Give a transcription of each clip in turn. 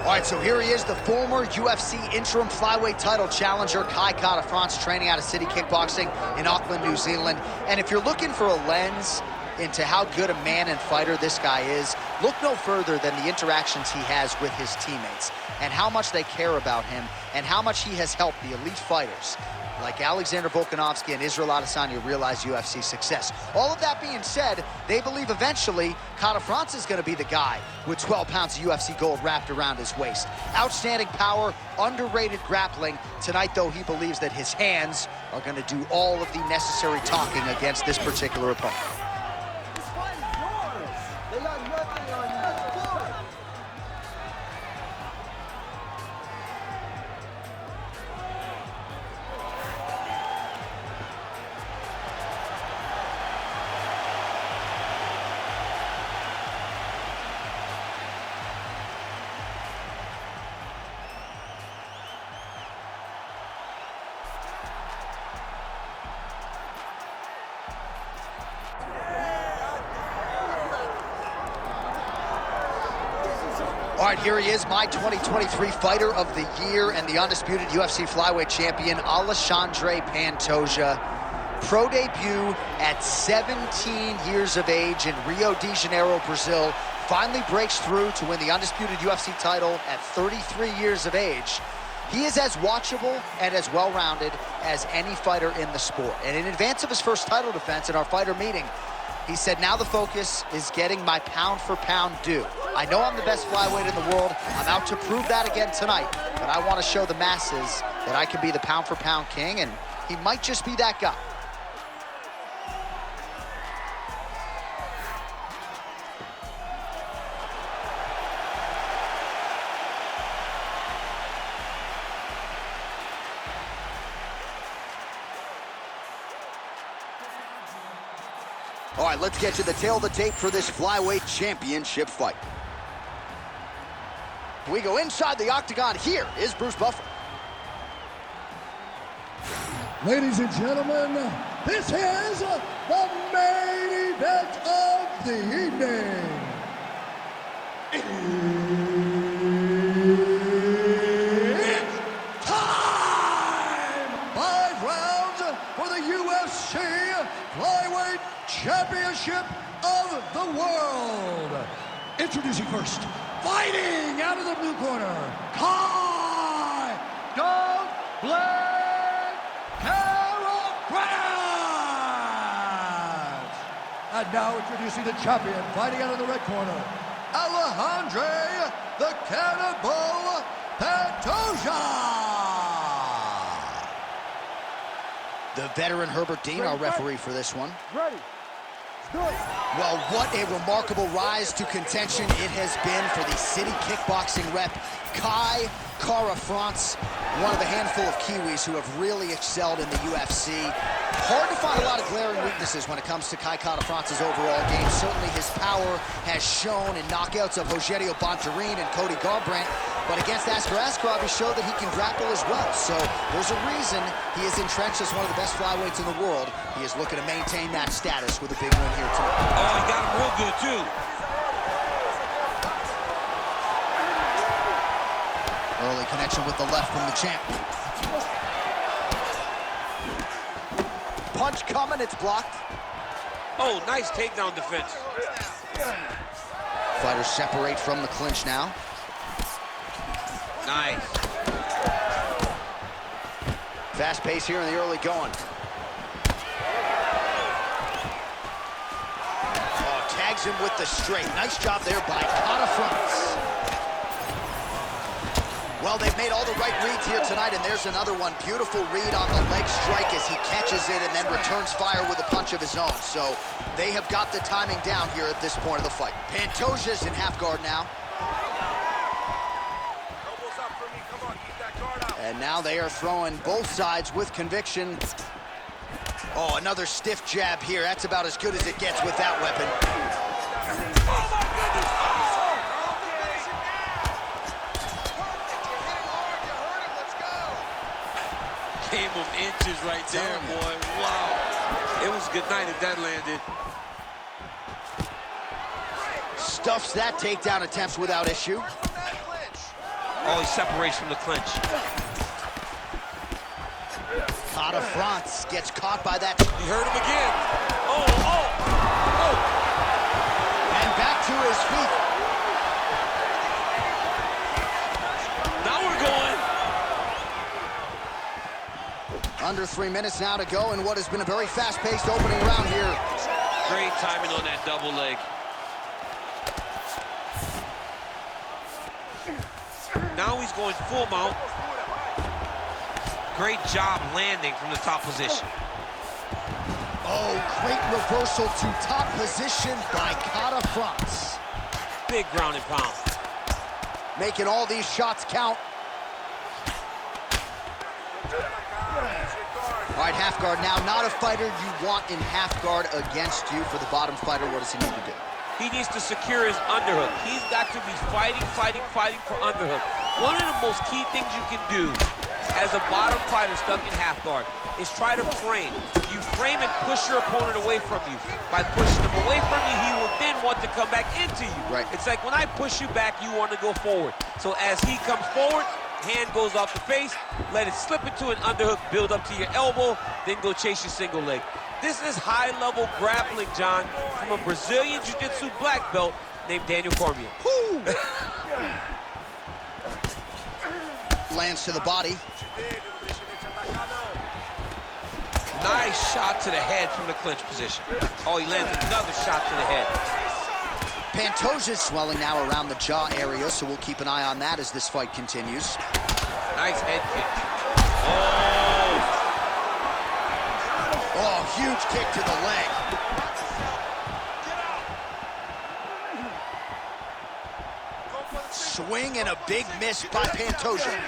All right, so here he is, the former UFC interim flyweight title challenger, Kara-France, training out of City Kickboxing in Auckland, New Zealand. And if you're looking for a lens into how good a man and fighter this guy is, look no further than the interactions he has with his teammates and how much they care about him and how much he has helped the elite fighters like Alexander Volkanovski and Israel Adesanya realize UFC success. All of that being said, they believe eventually Kara-France is going to be the guy with 12 pounds of UFC gold wrapped around his waist. Outstanding power, underrated grappling. Tonight, though, he believes that his hands are going to do all of the necessary talking against this particular opponent. All right, here he is, my 2023 Fighter of the Year and the undisputed UFC flyweight champion, Alexandre Pantoja. Pro debut at 17 years of age in Rio de Janeiro, Brazil. Finally breaks through to win the undisputed UFC title at 33 years of age. He is as watchable and as well-rounded as any fighter in the sport. And in advance of his first title defense in our fighter meeting, he said, now the focus is getting my pound-for-pound due. I know I'm the best flyweight in the world. I'm out to prove that again tonight. But I want to show the masses that I can be the pound-for-pound king, and he might just be that guy. All right, let's get to the tail of the tape for this flyweight championship fight. We go inside the octagon. Here is Bruce Buffer. Ladies and gentlemen, this is the main event of the evening. It's time! 5 rounds for the UFC Flyweight Championship of the World. Introducing first, fighting out of the blue corner, Kara-France. And now introducing the champion, fighting out of the red corner, Alexandre the Cannibal Pantoja. The veteran Herbert Dean, our referee for this one. Ready. Well, what a remarkable rise to contention it has been for the City Kickboxing rep, Kara-France, one of a handful of Kiwis who have really excelled in the UFC. Hard to find a lot of glaring weaknesses when it comes to Kara-France's overall game. Certainly his power has shown in knockouts of Rogerio Bontorin and Cody Garbrandt, but against Askar Askarov, he showed that he can grapple as well. So there's a reason he is entrenched as one of the best flyweights in the world. He is looking to maintain that status with a big win here tonight. Oh, he got him real good, too. Early connection with the left from the champ. Punch coming, it's blocked. Oh, nice takedown defense. Fighters separate from the clinch now. Nice. Fast pace here in the early going. Oh, tags him with the straight. Nice job there by Kara-France. Well, they've made all the right reads here tonight, and there's another one. Beautiful read on the leg strike as he catches it and then returns fire with a punch of his own. So they have got the timing down here at this point of the fight. Pantoja's in half guard now. And now they are throwing both sides with conviction. Oh, another stiff jab here. That's about as good as it gets with that weapon. Game of inches right there, boy. Wow. It was a good night if that landed. Stuffs that takedown attempts without issue. Oh, he separates from the clinch. Kara-France gets caught by that. He hurt him again. Oh, oh, oh. And back to his feet. Now we're going. Under 3 minutes now to go in what has been a very fast-paced opening round here. Great timing on that double leg. Now he's going full mount. Great job landing from the top position. Oh, great reversal to top position by Kara-France. Big ground and pound. Making all these shots count. All right, half guard now. Not a fighter you want in half guard against you. For the bottom fighter, what does he need to do? He needs to secure his underhook. He's got to be fighting for underhook. One of the most key things you can do as a bottom fighter stuck in half guard is try to frame. You frame and push your opponent away from you. By pushing him away from you, he will then want to come back into you. Right. It's like when I push you back, you want to go forward. So as he comes forward, hand goes off the face, let it slip into an underhook, build up to your elbow, then go chase your single leg. This is high-level grappling, John, from a Brazilian Jiu-Jitsu black belt named Daniel Cormier. Lands to the body. Nice shot to the head from the clinch position. Oh, he lands another shot to the head. Pantoja's swelling now around the jaw area, so we'll keep an eye on that as this fight continues. Nice head kick. Oh, huge kick to the leg. Swing and a big miss by Pantoja.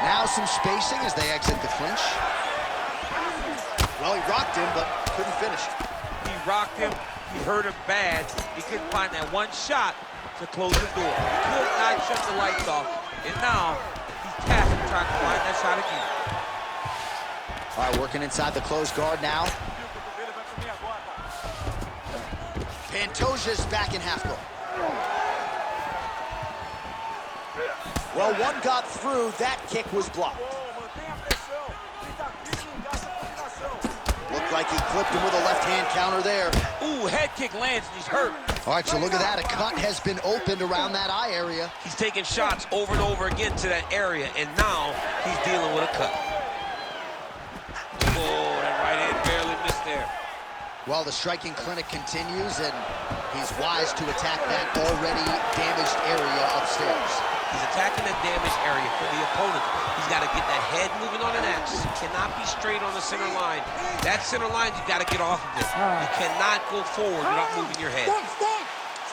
Now some spacing as they exit the clinch. Well, he rocked him, but couldn't finish. He rocked him. He hurt him bad. He couldn't find that one shot to close the door. He could not shut the lights off. And now he's tasked with trying to find that shot again. All right, working inside the closed guard now. Pantoja's back in half guard. Well, one got through. That kick was blocked. Looked like he clipped him with a left-hand counter there. Ooh, head kick lands and he's hurt. All right, so look at that. A cut has been opened around that eye area. He's taking shots over and over again to that area, and now he's dealing with a cut. Oh, that right hand barely missed there. Well, the striking clinic continues, and he's wise to attack that already damaged area upstairs. He's attacking that damaged area for the opponent. He's got to get that head moving on an axis. He cannot be straight on the center line. That center line, you got to get off of it. You cannot go forward without moving your head.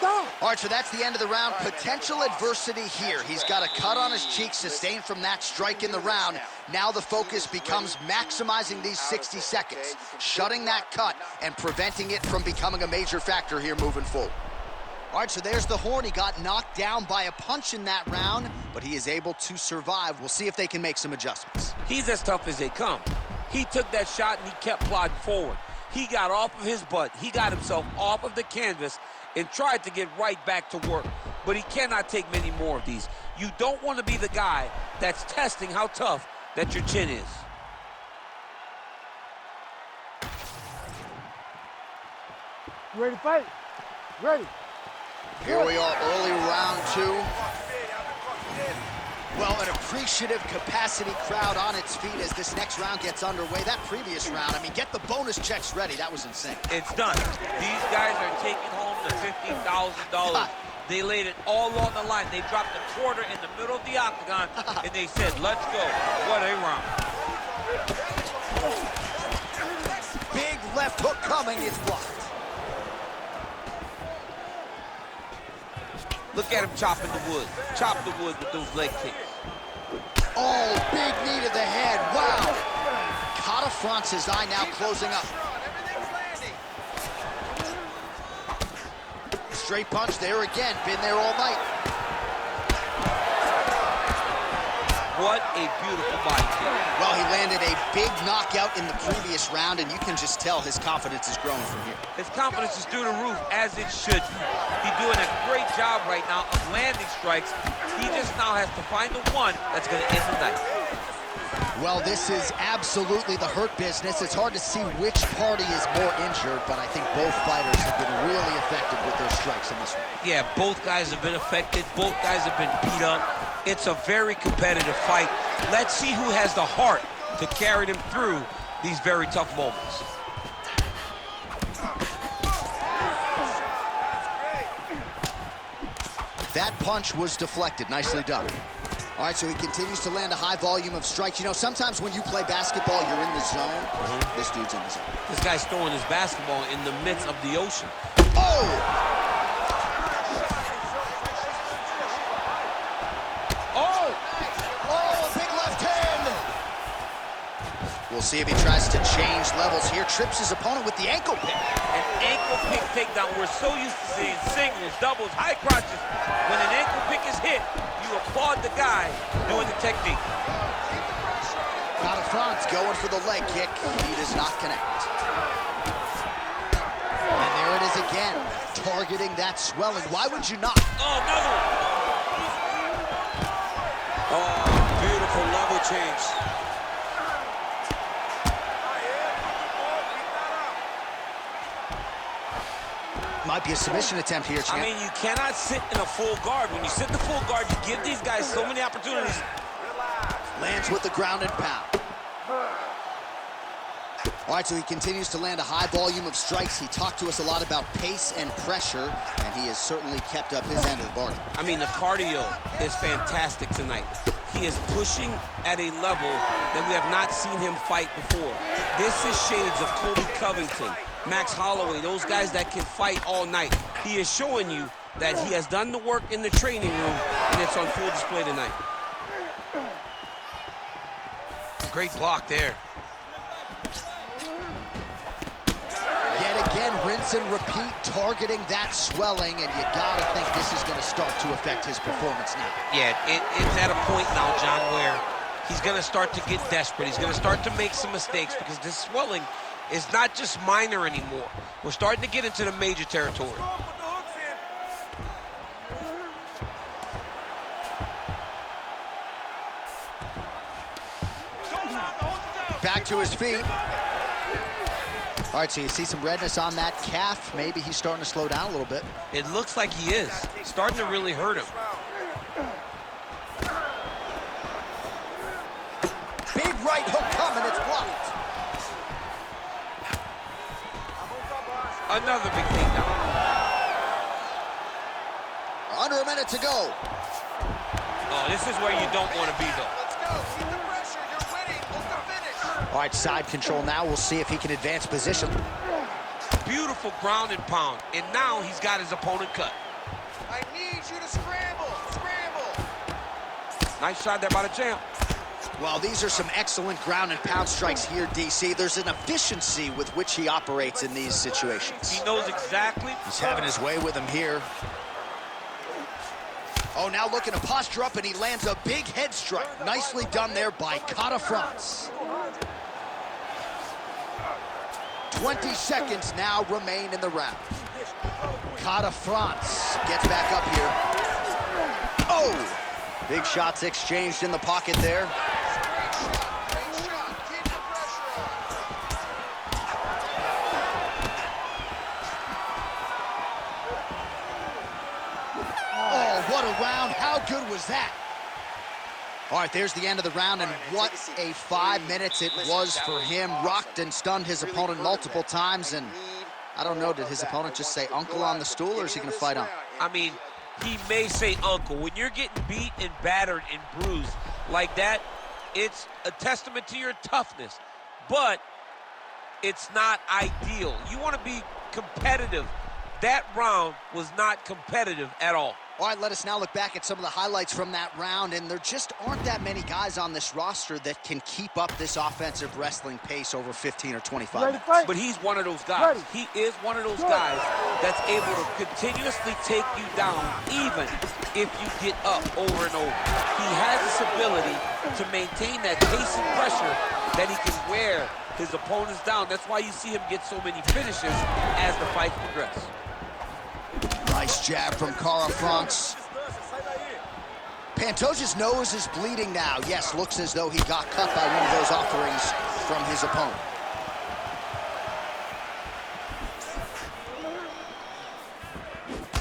All right, so that's the end of the round. Potential adversity here. He's got a cut on his cheek sustained from that strike in the round. Now the focus becomes maximizing these 60 seconds, shutting that cut and preventing it from becoming a major factor here moving forward. All right, so there's the horn. He got knocked down by a punch in that round, but he is able to survive. We'll see if they can make some adjustments. He's as tough as they come. He took that shot and he kept plodding forward. He got off of his butt. He got himself off of the canvas and tried to get right back to work. But he cannot take many more of these. You don't want to be the guy that's testing how tough that your chin is. You ready to fight? Ready. Here we are, early round two. Well, an appreciative capacity crowd on its feet as this next round gets underway. That previous round, I mean, get the bonus checks ready. That was insane. It's done. These guys are taking home the $50,000. They laid it all on the line. They dropped a quarter in the middle of the octagon, and they said, let's go. What a round. Big left hook coming, it's blocked. Look at him chopping the wood. Chop the wood with those leg kicks. Oh, big knee to the head. Wow. Kara-France's eye now closing up. Straight punch there again. Been there all night. What a beautiful body kick. Well, he landed a big knockout in the previous round, and you can just tell his confidence is growing from here. His confidence is through the roof, as it should be. He's doing a great job right now of landing strikes. He just now has to find the one that's going to end the night. Well, this is absolutely the hurt business. It's hard to see which party is more injured, but I think both fighters have been really effective with their strikes in this one. Yeah, both guys have been affected. Both guys have been beat up. It's a very competitive fight. Let's see who has the heart to carry them through these very tough moments. That punch was deflected. Nicely done. All right, so he continues to land a high volume of strikes. You know, sometimes when you play basketball, you're in the zone. This dude's in the zone. This guy's throwing his basketball in the midst of the ocean. Oh! Oh! Oh, a big left hand! We'll see if he tries to change levels here. Trips his opponent with the ankle pick. An ankle pick takedown. We're so used to seeing singles, doubles, high crotches. When an ankle pick is hit, you applaud the guy doing the technique. Kara-France going for the leg kick. He does not connect. And there it is again, targeting that swelling. Why would you not? Oh, another one. Oh, beautiful level change. Might be a submission attempt here, champ. I mean, you cannot sit in a full guard. When you sit in the full guard, you give these guys so many opportunities. Lands with the ground and pound. All right, so he continues to land a high volume of strikes. He talked to us a lot about pace and pressure, and he has certainly kept up his end of the bargain. I mean, the cardio is fantastic tonight. He is pushing at a level that we have not seen him fight before. This is shades of Kobe Covington, Max Holloway, those guys that can fight all night. He is showing you that he has done the work in the training room, and it's on full display tonight. Great block there. Yet again, rinse and repeat, targeting that swelling, and you gotta think this is gonna start to affect his performance now. Yeah, it's at a point now, John, where he's gonna start to get desperate. He's gonna start to make some mistakes because this swelling is not just minor anymore. We're starting to get into the major territory. Back to his feet. All right, so you see some redness on that calf. Maybe he's starting to slow down a little bit. It looks like he is. Starting to really hurt him. Big right hook coming, it's blocked. Another big takedown. Under a minute to go. Oh, this is where you don't want to be, though. Let's go. Keep the pressure. You're winning. Look to finish. All right, side control now. We'll see if he can advance position. Beautiful ground and pound. And now he's got his opponent cut. I need you to scramble. Scramble. Nice shot there by the champ. Well, these are some excellent ground and pound strikes here, DC. There's an efficiency with which he operates in these situations. He knows exactly. He's having his way with him here. Oh, now looking to posture up, and he lands a big head strike. Nicely done there by Kara-France. 20 seconds now remain in the round. Kara-France gets back up here. Oh! Big shots exchanged in the pocket there. Great shot. Great shot. Keep the pressure on. Oh, what a round. How good was that? All right, there's the end of the round, and what a 5 minutes it was for him. Rocked and stunned his opponent multiple times, and I don't know, did his opponent just say uncle on the stool, or is he going to fight on? I mean, he may say uncle. When you're getting beat and battered and bruised like that, it's a testament to your toughness. But it's not ideal. You want to be competitive. That round was not competitive at all. All right, let us now look back at some of the highlights from that round, and there just aren't that many guys on this roster that can keep up this offensive wrestling pace over 15 or 25 minutes. But he's one of those guys. He is one of those guys that's able to continuously take you down, even if you get up over and over. He has this ability to maintain that pace and pressure that he can wear his opponents down. That's why you see him get so many finishes as the fight progresses. Nice jab from Kara-France. Pantoja's nose is bleeding now. Yes, looks as though he got cut by one of those offerings from his opponent.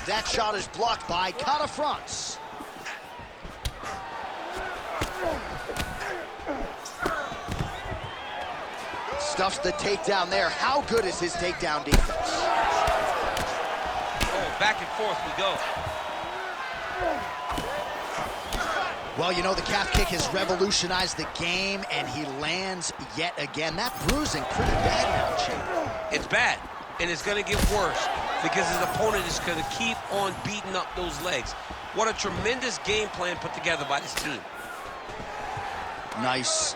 That shot is blocked by Kara-France. Stuffs the takedown there. How good is his takedown defense? Back and forth we go. Well, you know, the calf kick has revolutionized the game, and he lands yet again. That bruising pretty bad now, Chief. It's bad, and it's going to get worse because his opponent is going to keep on beating up those legs. What a tremendous game plan put together by this team. Nice.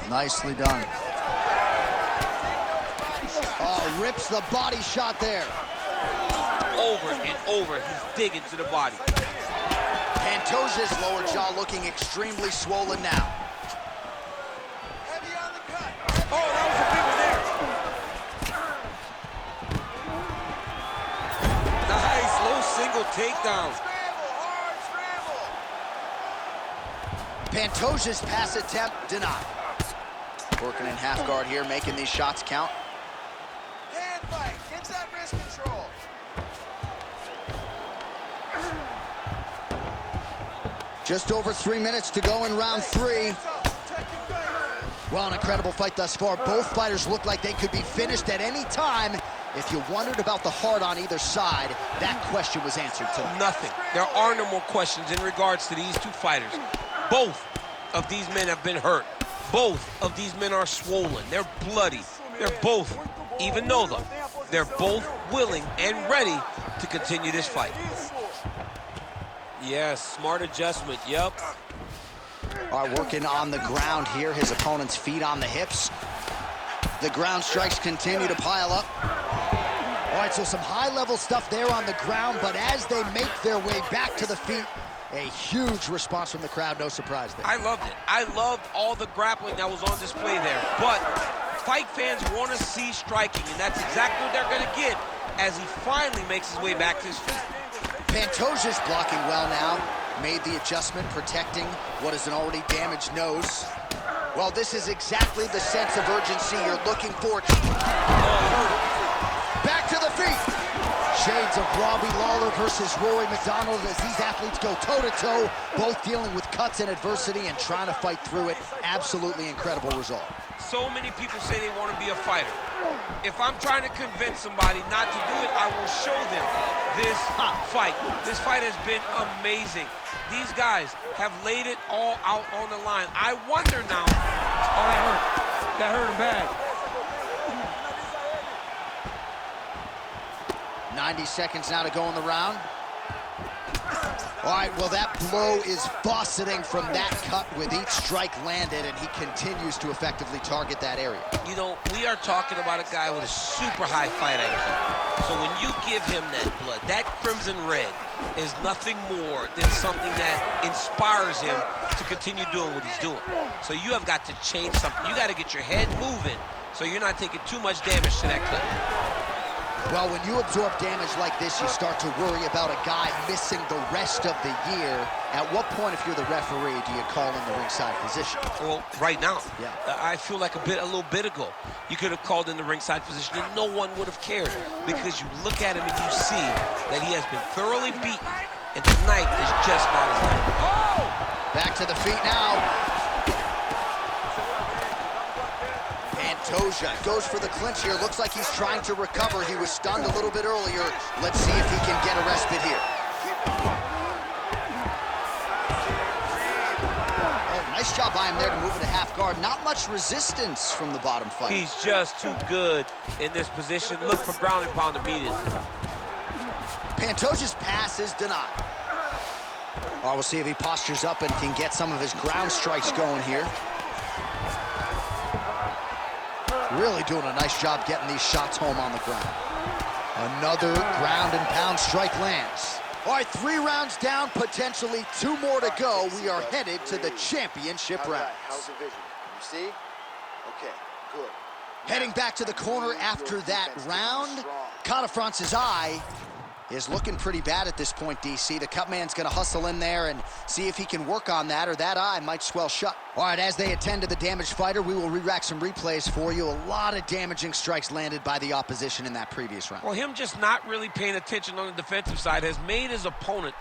Nicely done. Oh, rips the body shot there. Over and over, he's digging to the body. Pantoja's lower jaw looking extremely swollen now. Heavy on the cut. Oh, that was a big one there. Nice, low single takedown. Scramble, hard scramble. Pantoja's pass attempt denied. Working in half guard here, making these shots count. Hand fight, gets that wrist control. Just over 3 minutes to go in round 3. Well, an incredible fight thus far. Both fighters look like they could be finished at any time. If you wondered about the heart on either side, that question was answered tonight. Nothing. There are no more questions in regards to these two fighters. Both of these men have been hurt. Both of these men are swollen. They're bloody. They're both, even though they're both willing and ready to continue this fight. Yes, smart adjustment, yep. All right, working on the ground here. His opponent's feet on the hips. The ground strikes continue to pile up. All right, so some high-level stuff there on the ground, but as they make their way back to the feet, a huge response from the crowd, no surprise there. I loved it. I loved all the grappling that was on display there. But fight fans want to see striking, and that's exactly what they're going to get as he finally makes his way back to his feet. Pantoja's blocking well now. Made the adjustment, protecting what is an already damaged nose. Well, this is exactly the sense of urgency you're looking for. Back to the feet. Shades of Robbie Lawler versus Rory McDonald as these athletes go toe-to-toe, both dealing with cuts and adversity and trying to fight through it. Absolutely incredible result. So many people say they want to be a fighter. If I'm trying to convince somebody not to do it, I will show them this fight. This fight has been amazing. These guys have laid it all out on the line. I wonder now. Oh, that hurt. That hurt him bad. 90 seconds now to go in the round. All right, well, that blow is fauceting from that cut with each strike landed, and he continues to effectively target that area. You know, we are talking about a guy with a super high fight IQ. So when you give him that blood, that crimson red is nothing more than something that inspires him to continue doing what he's doing. So you have got to change something. You got to get your head moving so you're not taking too much damage to that cut. Well, when you absorb damage like this, you start to worry about a guy missing the rest of the year. At what point, if you're the referee, do you call in the ringside position? Well, right now, yeah. I feel like a little bit ago, you could have called in the ringside position and no one would have cared because you look at him and you see that he has been thoroughly beaten, and tonight is just not his night. Oh! Back to the feet now. Pantoja goes for the clinch here. Looks like he's trying to recover. He was stunned a little bit earlier. Let's see if he can get arrested here. Oh, nice job by him there to move into half guard. Not much resistance from the bottom fighter. He's just too good in this position. Look for ground and pound immediately. Pantoja's pass is denied. Oh, we'll see if he postures up and can get some of his ground strikes going here. Really doing a nice job getting these shots home on the ground. Another ground and pound strike lands. All right, 3 rounds down, potentially 2 more to go. We are headed to the championship round. How's the vision? You see? Okay, good. Heading back to the corner after that round, Kara-France's eye is looking pretty bad at this point, DC. The cut man's gonna hustle in there and see if he can work on that, or that eye might swell shut. All right, as they attend to the damaged fighter, we will re-rack some replays for you. A lot of damaging strikes landed by the opposition in that previous round. Well, him just not really paying attention on the defensive side has made his opponent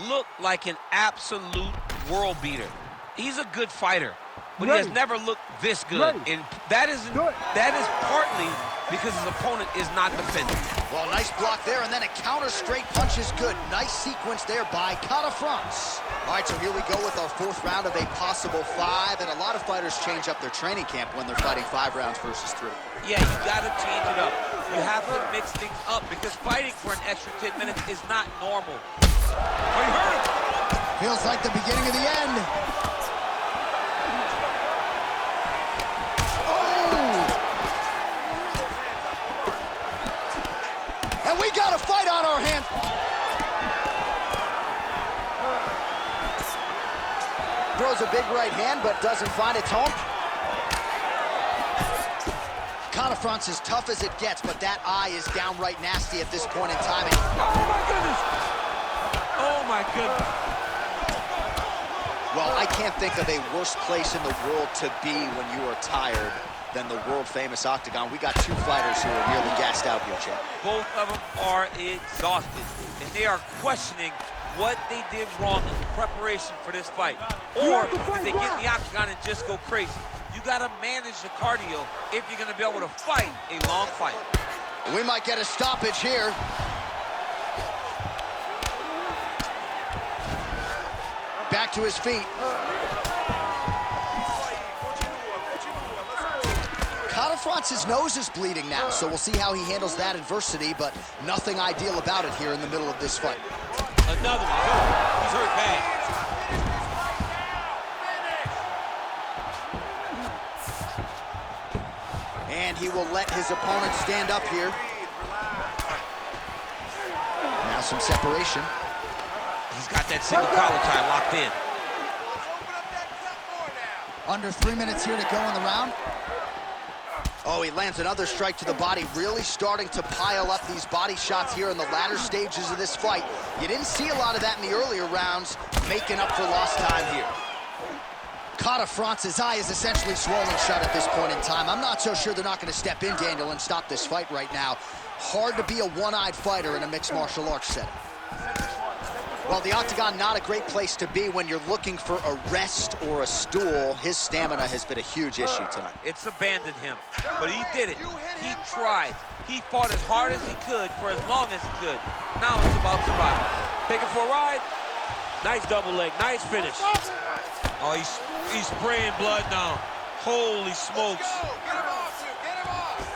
look like an absolute world beater. He's a good fighter, but he has never looked this good. And that is partly because his opponent is not defending. Well, nice block there, and then a counter straight punch is good. Nice sequence there by Kara-France. All right, so here we go with our 4th round of a possible 5, and a lot of fighters change up their training camp when they're fighting 5 rounds versus 3. Yeah, you gotta change it up. You have to mix things up because fighting for an extra 10 minutes is not normal. Oh, you heard him. Feels like the beginning of the end. And we got a fight on our hands. Throws a big right hand, but doesn't find its home. Kara-France is tough as it gets, but that eye is downright nasty at this point in time. Oh, my goodness. Oh, my goodness. Well, I can't think of a worse place in the world to be when you are tired than the world-famous octagon. We got 2 fighters who are nearly gassed out here, Chad. Both of them are exhausted, and they are questioning what they did wrong in preparation for this fight. Or if they get in the octagon and just go crazy. You gotta manage the cardio if you're gonna be able to fight a long fight. We might get a stoppage here. Back to his feet. Kara-France's nose is bleeding now, so we'll see how he handles that adversity, but nothing ideal about it here in the middle of this fight. Another one. He's hurt bad. And he will let his opponent stand up here. Now some separation. He's got that single collar tie locked in. Under 3 minutes here to go in the round. Oh, he lands another strike to the body, really starting to pile up these body shots here in the latter stages of this fight. You didn't see a lot of that in the earlier rounds, making up for lost time here. Kara-France's eye is essentially swollen shut at this point in time. I'm not so sure they're not going to step in, Daniel, and stop this fight right now. Hard to be a one-eyed fighter in a mixed martial arts setting. Well, the octagon, not a great place to be when you're looking for a rest or a stool. His stamina has been a huge issue tonight. It's abandoned him, but he did it. He tried. He fought as hard as he could for as long as he could. Now it's about survival. Take it for a ride. Nice double leg. Nice finish. Oh, he's spraying blood now. Holy smokes. Get him off, dude. Get him off.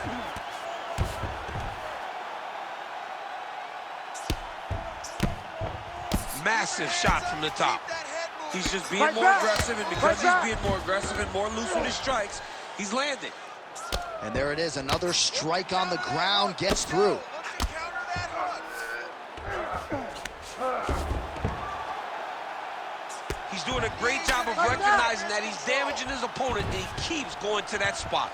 Massive shot from the top. He's just being more aggressive, and because he's being more aggressive and more loose with his strikes, he's landing. And there it is, another strike on the ground, gets through. He's doing a great job of recognizing that he's damaging his opponent, and he keeps going to that spot.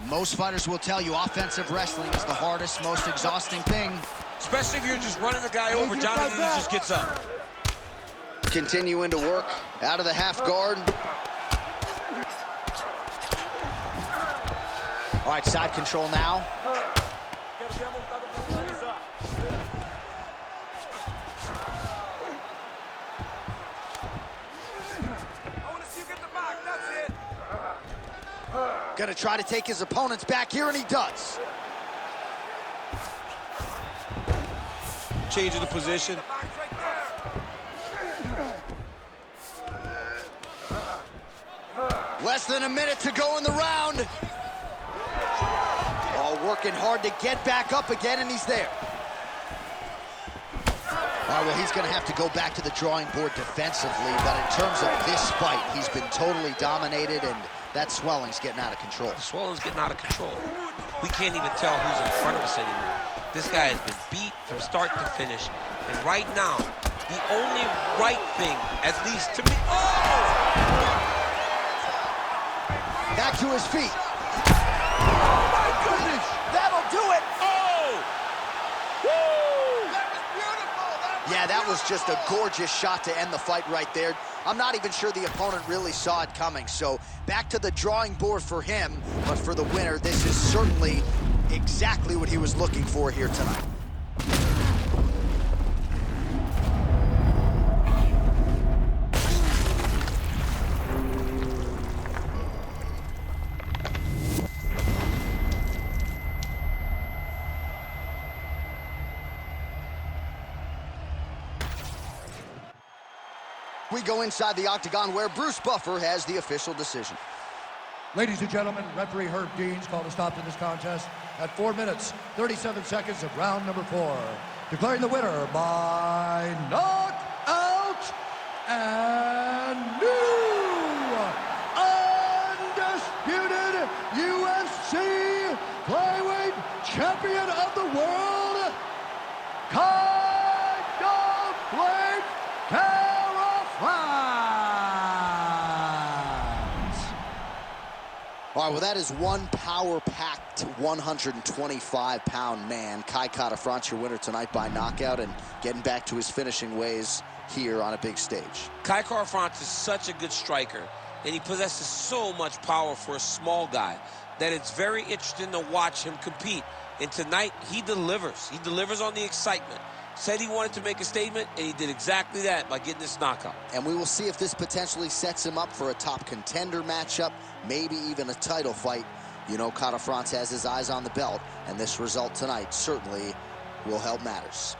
Most fighters will tell you offensive wrestling is the hardest, most exhausting thing. Especially if you're just running the guy over. Jonathan just gets up. Continuing to work out of the half guard. All right, side control now. Gonna try to take his opponents back here, and he does. Changing the position. Less than a minute to go in the round. working hard to get back up again, and he's there. All right, well, he's going to have to go back to the drawing board defensively, but in terms of this fight, he's been totally dominated, and that swelling's getting out of control. The swelling's getting out of control. We can't even tell who's in front of us anymore. This guy has been beat from start to finish, and right now, the only right thing, at least to me, back to his feet. Oh, my goodness! That'll do it! Yeah, that was just a gorgeous shot to end the fight right there. I'm not even sure the opponent really saw it coming. So back to the drawing board for him. But for the winner, this is certainly exactly what he was looking for here tonight. We go inside the octagon where Bruce Buffer has the official decision. Ladies and gentlemen, referee Herb Deans called a stop to this contest at 4 minutes, 37 seconds of round number 4. Declaring the winner by knockout and new undisputed UFC Flyweight Champion of the World, Pantoja Kara-France. All right, well, that is one power-packed 125-pound man. Kara-France, your winner tonight by knockout and getting back to his finishing ways here on a big stage. Kara-France is such a good striker, and he possesses so much power for a small guy that it's very interesting to watch him compete. And tonight, he delivers. He delivers on the excitement. Said he wanted to make a statement, and he did exactly that by getting this knockout. And we will see if this potentially sets him up for a top contender matchup, maybe even a title fight. You know, Kara-France has his eyes on the belt, and this result tonight certainly will help matters.